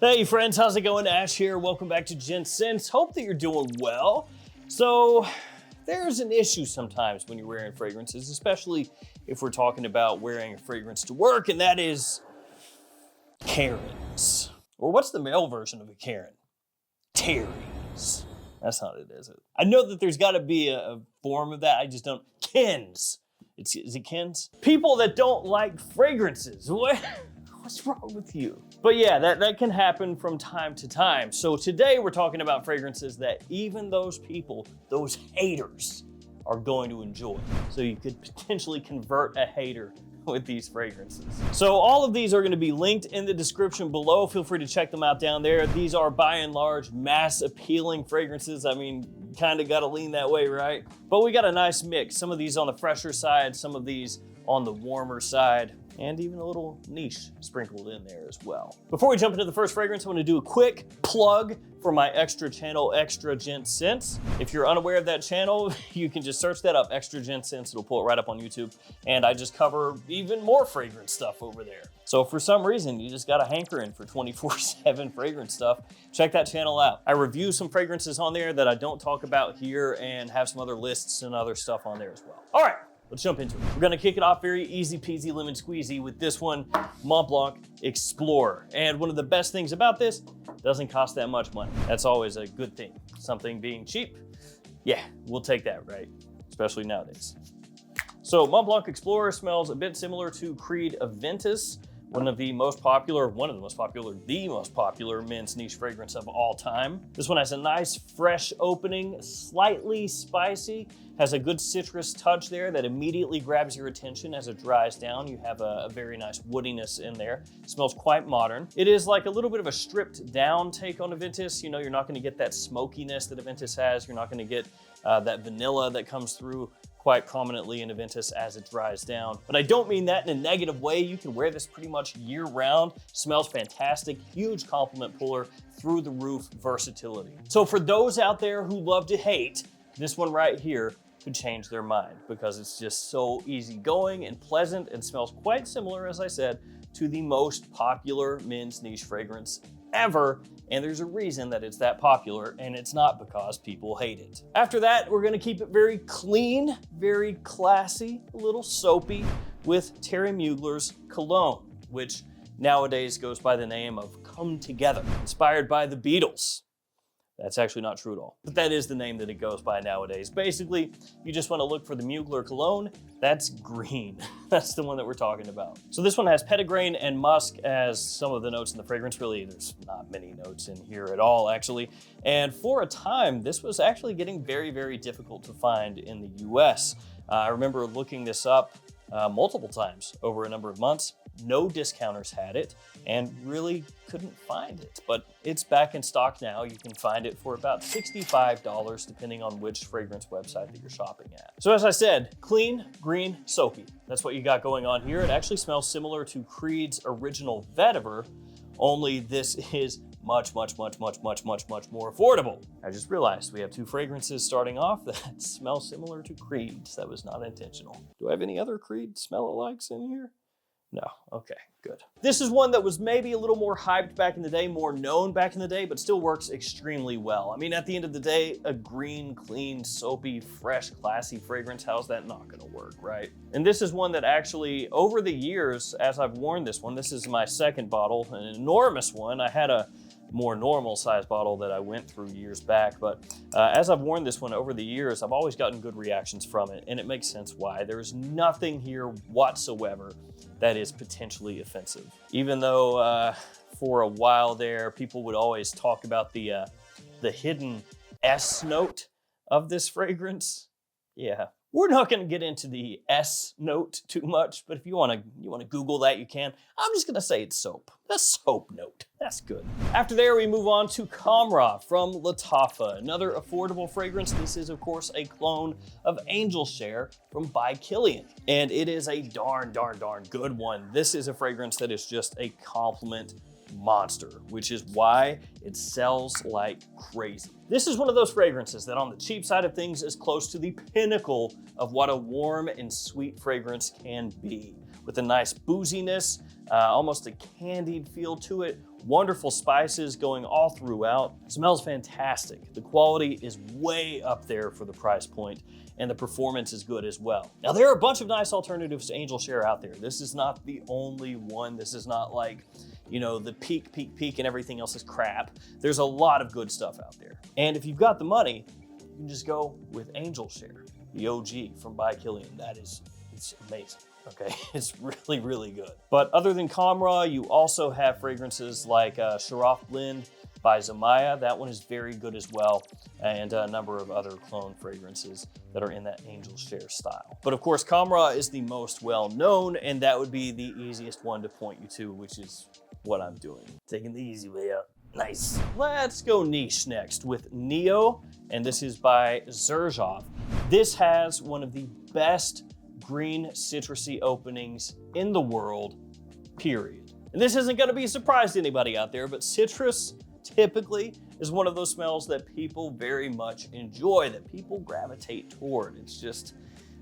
Hey friends, how's it going? Ash here. Welcome back to Gents. Hope that you're doing well. So there's an issue sometimes when you're wearing fragrances, especially if we're talking about wearing a fragrance to work, and that is Karens. Or what's the male version of a Karen? Terries. That's not it, is it? I know that there's gotta be a form of that, I just don't. Kens. Is it Kens? People that don't like fragrances. What's wrong with you? But yeah, that can happen from time to time. So today we're talking about fragrances that even those people, those haters, are going to enjoy. So you could potentially convert a hater with these fragrances. So all of these are gonna be linked in the description below. Feel free to check them out down there. These are by and large mass appealing fragrances. I mean, kind of gotta lean that way, right? But we got a nice mix. Some of these on the fresher side, some of these on the warmer side, and even a little niche sprinkled in there as well. Before we jump into the first fragrance, I want to do a quick plug for my extra channel, Extra Gent Scents. If you're unaware of that channel, you can just search that up, Extra Gent Scents. It'll pull it right up on YouTube. And I just cover even more fragrance stuff over there. So for some reason, you just got a hankering for 24/7 fragrance stuff, check that channel out. I review some fragrances on there that I don't talk about here and have some other lists and other stuff on there as well. All right. Let's jump into it. We're gonna kick it off very easy peasy lemon squeezy with this one, Montblanc Explorer. And one of the best things about this, doesn't cost that much money. That's always a good thing. Something being cheap, yeah, we'll take that, right? Especially nowadays. So Montblanc Explorer smells a bit similar to Creed Aventus, the most popular men's niche fragrance of all time. This one has a nice fresh opening, slightly spicy, has a good citrus touch there that immediately grabs your attention as it dries down. You have a very nice woodiness in there. It smells quite modern. It is like a little bit of a stripped down take on Aventus. You know, you're not gonna get that smokiness that Aventus has. You're not gonna get that vanilla that comes through quite prominently in Aventus as it dries down. But I don't mean that in a negative way. You can wear this pretty much year round. Smells fantastic, huge compliment puller, through the roof versatility. So for those out there who love to hate, this one right here could change their mind because it's just so easygoing and pleasant and smells quite similar, as I said, to the most popular men's niche fragrance ever. And there's a reason that it's that popular, and it's not because people hate it. After that, we're gonna keep it very clean, very classy, a little soapy with Terry Mugler's Cologne, which nowadays goes by the name of Come Together, inspired by the Beatles. That's actually not true at all, but that is the name that it goes by nowadays. Basically, you just want to look for the Mugler Cologne. That's green. That's the one that we're talking about. So this one has petitgrain and musk as some of the notes in the fragrance. Really, there's not many notes in here at all, actually. And for a time, this was actually getting very, very difficult to find in the US. I remember looking this up multiple times over a number of months. No discounters had it and really couldn't find it, but it's back in stock now. You can find it for about $65 depending on which fragrance website that you're shopping at. So as I said, clean, green, soapy. That's what you got going on here. It actually smells similar to Creed's original vetiver, only this is much more affordable. I just realized we have two fragrances starting off that smell similar to Creed's. That was not intentional. Do I have any other Creed smell-alikes in here? No, okay, good. This is one that was maybe a little more hyped back in the day, more known back in the day, but still works extremely well. I mean, at the end of the day, a green, clean, soapy, fresh, classy fragrance, how's that not gonna work, right? And this is one that actually, over the years, as I've worn this one, this is my second bottle, an enormous one. I had a more normal size bottle that I went through years back, but as I've worn this one over the years, I've always gotten good reactions from it, and it makes sense why. There's nothing here whatsoever that is potentially offensive. Even though for a while there, people would always talk about the hidden S note of this fragrance. Yeah, we're not gonna get into the S note too much, but if you wanna Google that, you can. I'm just gonna say it's soap. The soap note, that's good. After there, we move on to Khamrah from Lattafa, another affordable fragrance. This is, of course, a clone of Angel Share from By Kilian, and it is a darn good one. This is a fragrance that is just a compliment monster, which is why it sells like crazy. This is one of those fragrances that on the cheap side of things is close to the pinnacle of what a warm and sweet fragrance can be, with a nice booziness, almost a candied feel to it, Wonderful spices going all throughout. Smells fantastic. The quality is way up there for the price point, and the performance is good as well. Now, there are a bunch of nice alternatives to Angel Share out there. This is not the only one. This is not like, you know, the peak, and everything else is crap. There's a lot of good stuff out there. And if you've got the money, you can just go with Angel Share, the OG from By Kilian. It's amazing. Okay, it's really, really good. But other than Khamrah, you also have fragrances like Xerjoff Blend by Zamaya. That one is very good as well, and a number of other clone fragrances that are in that Angel Share style. But of course, Khamrah is the most well-known, and that would be the easiest one to point you to, which is what I'm doing. Taking the easy way out. Nice. Let's go niche next with Nio, and this is by Xerjoff. This has one of the best green citrusy openings in the world, period. And this isn't gonna be a surprise to anybody out there, but citrus typically is one of those smells that people very much enjoy, that people gravitate toward. It's just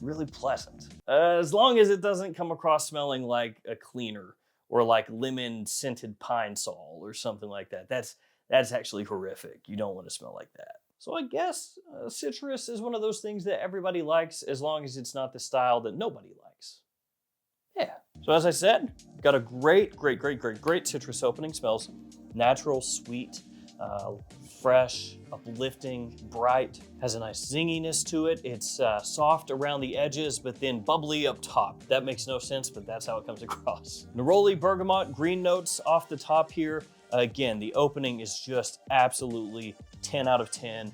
really pleasant. As long as it doesn't come across smelling like a cleaner or like lemon scented pine sol or something like that. That's actually horrific. You don't want to smell like that. So I guess citrus is one of those things that everybody likes, as long as it's not the style that nobody likes. Yeah. So as I said, got a great citrus opening. Smells natural, sweet, fresh, uplifting, bright. Has a nice zinginess to it. It's soft around the edges, but then bubbly up top. That makes no sense, but that's how it comes across. Neroli, bergamot, green notes off the top here. Again, the opening is just absolutely 10 out of 10,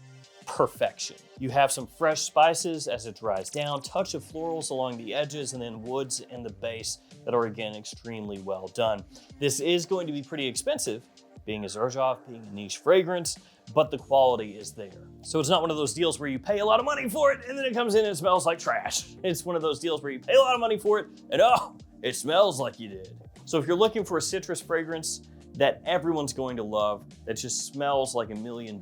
perfection. You have some fresh spices as it dries down, touch of florals along the edges, and then woods in the base that are, again, extremely well done. This is going to be pretty expensive, being a Xerjoff, being a niche fragrance, but the quality is there. So it's not one of those deals where you pay a lot of money for it and then it comes in and it smells like trash. It's one of those deals where you pay a lot of money for it and oh, it smells like you did. So if you're looking for a citrus fragrance that everyone's going to love, that just smells like $1 million,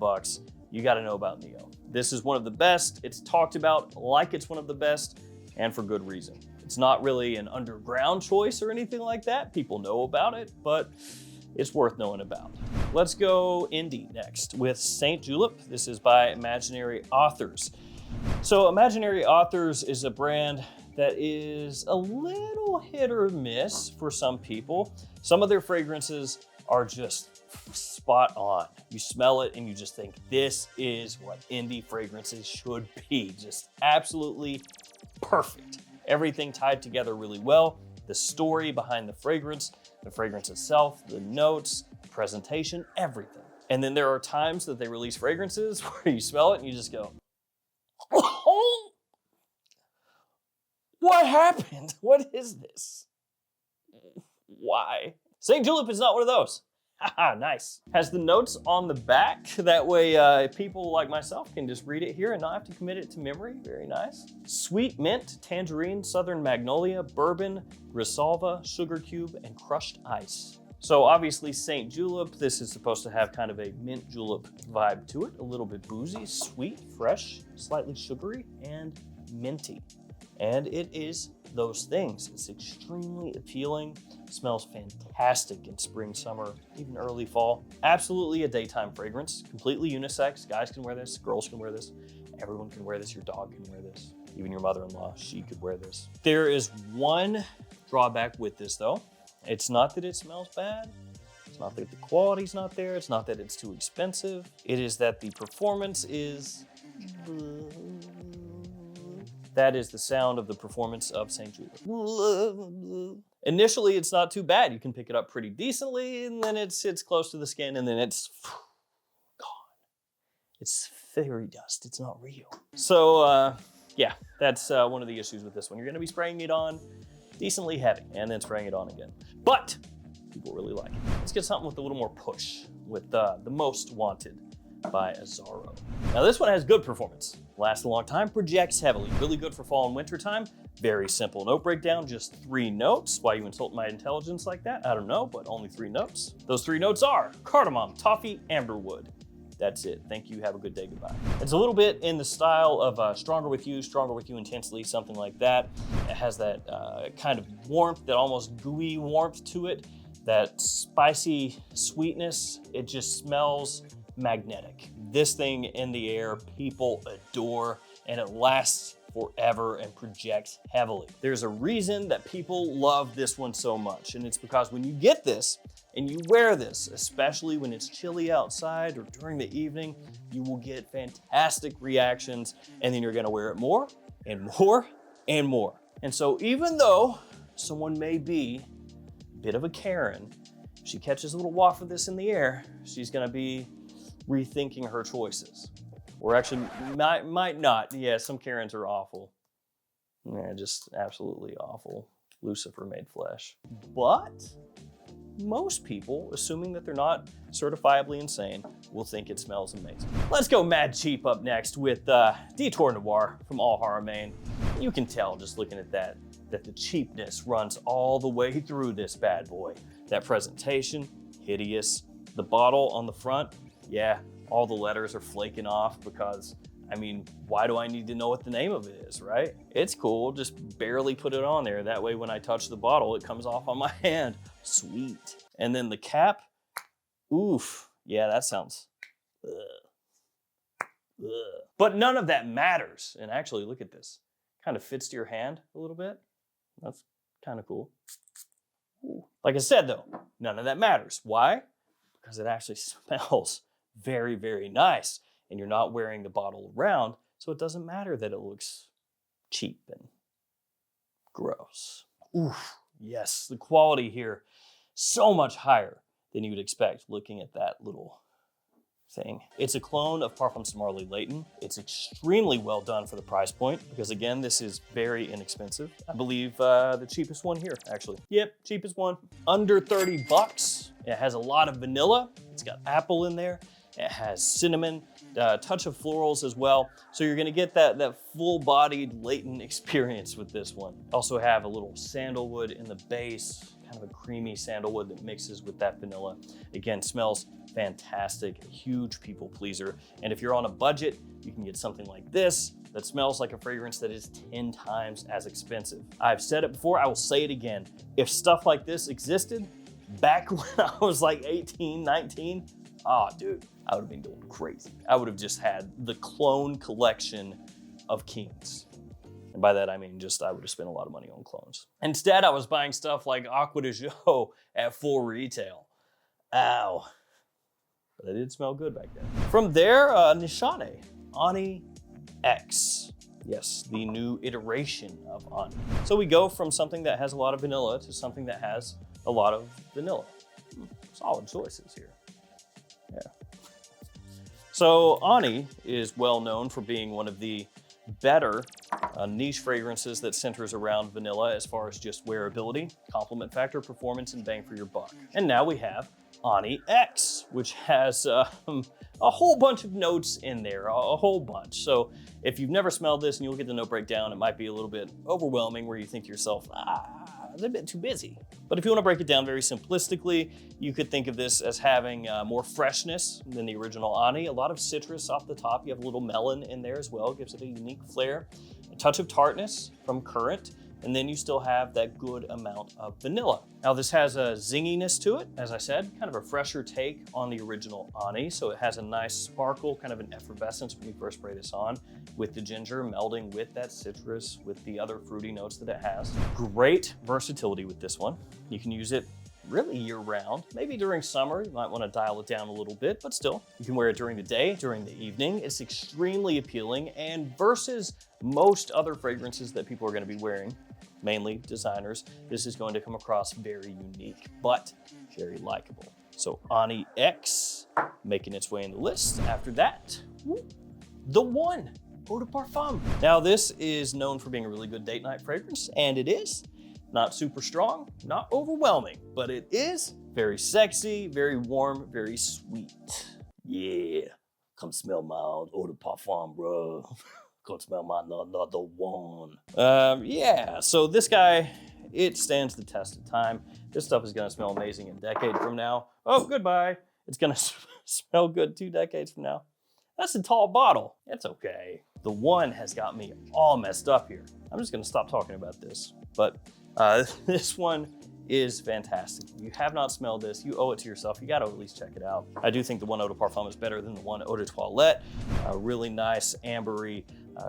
you gotta know about Nio. This is one of the best. It's talked about like it's one of the best, and for good reason. It's not really an underground choice or anything like that. People know about it, but it's worth knowing about. Let's go indie next with Saint Julep. This is by Imaginary Authors. So Imaginary Authors is a brand that is a little hit or miss for some people. Some of their fragrances are just spot on. You smell it and you just think, this is what indie fragrances should be. Just absolutely perfect. Everything tied together really well. The story behind the fragrance itself, the notes, the presentation, everything. And then there are times that they release fragrances where you smell it and you just go, oh, what happened? What is this? Why? Saint Julep is not one of those. Haha, nice. Has the notes on the back. That way people like myself can just read it here and not have to commit it to memory. Very nice. Sweet mint, tangerine, southern magnolia, bourbon, grisalva, sugar cube, and crushed ice. So obviously Saint Julep, this is supposed to have kind of a mint julep vibe to it. A little bit boozy, sweet, fresh, slightly sugary, and minty. And it is those things. It's extremely appealing, smells fantastic in spring, summer, even early fall. Absolutely a daytime fragrance, completely unisex. Guys can wear this, girls can wear this, everyone can wear this, your dog can wear this, even your mother-in-law, she could wear this. There is one drawback with this though. It's not that it smells bad, it's not that the quality's not there, it's not that it's too expensive, it is that the performance is... That is the sound of the performance of Saint Julep. Initially, it's not too bad. You can pick it up pretty decently, and then it's close to the skin, and then it's gone. It's fairy dust. It's not real. So, yeah, that's one of the issues with this one. You're gonna be spraying it on decently heavy, and then spraying it on again. But people really like it. Let's get something with a little more push, with the Most Wanted by Azzaro. Now this one has good performance, lasts a long time, projects heavily, really good for fall and winter time. Very simple note breakdown, just 3 notes. Why you insult my intelligence like that? I don't know, but only 3 notes. Those 3 notes are cardamom, toffee, amberwood. That's it. Thank you, have a good day, goodbye. It's a little bit in the style of Stronger With You Intensely, something like that. It has that kind of warmth, that almost gooey warmth to it That spicy sweetness, it just smells magnetic. This thing in the air, people adore, and it lasts forever and projects heavily. There's a reason that people love this one so much, and it's because when you get this and you wear this, especially when it's chilly outside or during the evening, you will get fantastic reactions, and then you're gonna wear it more and more and more. And so even though someone may be a bit of a Karen, if she catches a little waft of this in the air, she's gonna be rethinking her choices. Or actually might not. Yeah, some Karens are awful. Yeah, just absolutely awful. Lucifer made flesh. But most people, assuming that they're not certifiably insane, will think it smells amazing. Let's go mad cheap up next with Detour Noir from all Haramain. You can tell just looking at that the cheapness runs all the way through this bad boy. That presentation, hideous. The bottle on the front, yeah, all the letters are flaking off because, I mean, why do I need to know what the name of it is, right? It's cool, just barely put it on there. That way when I touch the bottle, it comes off on my hand. Sweet. And then the cap, oof. Yeah, that sounds, ugh. Ugh. But none of that matters. And actually, look at this. Kind of fits to your hand a little bit. That's kind of cool. Ooh. Like I said though, none of that matters. Why? Because it actually smells very, very nice. And you're not wearing the bottle around, so it doesn't matter that it looks cheap and gross. Oof, yes, the quality here, so much higher than you would expect looking at that little thing. It's a clone of Parfums de Marly Layton. It's extremely well done for the price point because again, this is very inexpensive. I believe the cheapest one here, actually. Yep, cheapest one, under 30 bucks. It has a lot of vanilla. It's got apple in there. It has cinnamon, a touch of florals as well. So you're gonna get that full-bodied Layton experience with this one. Also have a little sandalwood in the base, kind of a creamy sandalwood that mixes with that vanilla. Again, smells fantastic, a huge people pleaser. And if you're on a budget, you can get something like this that smells like a fragrance that is 10 times as expensive. I've said it before, I will say it again. If stuff like this existed back when I was like 18, 19, oh, dude, I would have been going crazy. I would have just had the clone collection of kings. And by that, I mean just I would have spent a lot of money on clones. Instead, I was buying stuff like Aqua de Jo at full retail. Ow. But it did smell good back then. From there, Nishane Ani X. Yes, the new iteration of Ani. So we go from something that has a lot of vanilla to something that has a lot of vanilla. Solid choices here. Yeah. So Ani is well known for being one of the better niche fragrances that centers around vanilla as far as just wearability, compliment factor, performance, and bang for your buck. And now we have Ani X, which has a whole bunch of notes in there, a whole bunch. So if you've never smelled this and you look at the note breakdown, it might be a little bit overwhelming where you think to yourself, it's a bit too busy. But if you want to break it down very simplistically, you could think of this as having more freshness than the original Ani. A lot of citrus off the top. You have a little melon in there as well. Gives it a unique flair. A touch of tartness from currant. And then you still have that good amount of vanilla. Now this has a zinginess to it, as I said, kind of a fresher take on the original Ani. So it has a nice sparkle, kind of an effervescence when you first spray this on, with the ginger melding with that citrus, with the other fruity notes that it has. Great versatility with this one. You can use it really year round. Maybe during summer, you might want to dial it down a little bit, but still, you can wear it during the day, during the evening. It's extremely appealing, and versus most other fragrances that people are going to be wearing, mainly designers, this is going to come across very unique, but very likable. So Ani X making its way in the list. After that, The One, Eau de Parfum. Now this is known for being a really good date night fragrance, and it is. Not super strong, not overwhelming, but it is very sexy, very warm, very sweet. Yeah, come smell my eau de parfum, bro. Come smell my The One. Yeah, so this guy, it stands the test of time. This stuff is gonna smell amazing a decade from now. Oh, goodbye. It's gonna smell good 2 decades from now. That's a tall bottle. It's okay. The One has got me all messed up here. I'm just gonna stop talking about this, but this one is fantastic. If you have not smelled this, you owe it to yourself. You gotta at least check it out. I do think the One Eau de Parfum is better than the One Eau de Toilette. Really nice ambery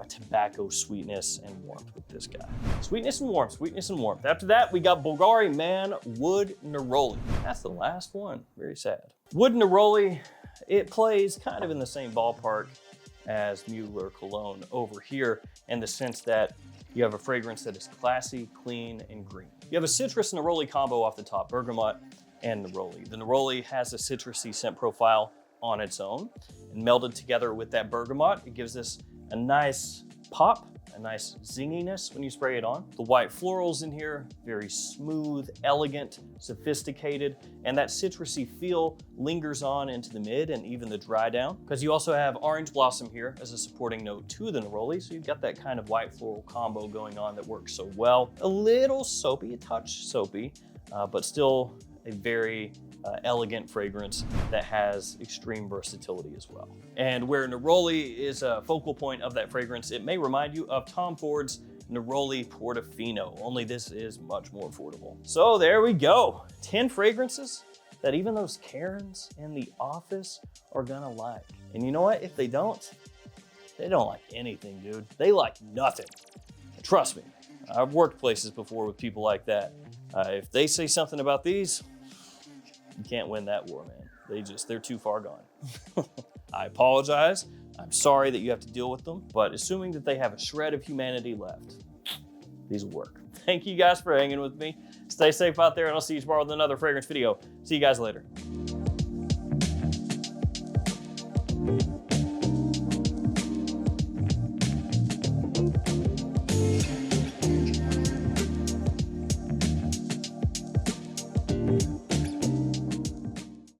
tobacco sweetness and warmth with this guy. Sweetness and warmth, sweetness and warmth. After that, we got Bvlgari Man Wood Neroli. That's the last one, very sad. Wood Neroli, it plays kind of in the same ballpark as Mugler Cologne over here in the sense that you have a fragrance that is classy, clean, and green. You have a citrus Neroli combo off the top, bergamot and Neroli. The Neroli has a citrusy scent profile on its own, and melded together with that bergamot, it gives this a nice pop, a nice zinginess when you spray it on. The white florals in here, very smooth, elegant, sophisticated, and that citrusy feel lingers on into the mid and even the dry down. Because you also have orange blossom here as a supporting note to the Neroli, so you've got that kind of white floral combo going on that works so well. A little soapy, a touch soapy, but still a very elegant fragrance that has extreme versatility as well. And where Neroli is a focal point of that fragrance, it may remind you of Tom Ford's Neroli Portofino, only this is much more affordable. So there we go, 10 fragrances that even those Karens in the office are gonna like. And you know what, if they don't like anything, dude. They like nothing. Trust me, I've worked places before with people like that. If they say something about these, you can't win that war, man. They're too far gone. I apologize. I'm sorry that you have to deal with them, but assuming that they have a shred of humanity left, these will work. Thank you guys for hanging with me. Stay safe out there, and I'll see you tomorrow with another fragrance video. See you guys later.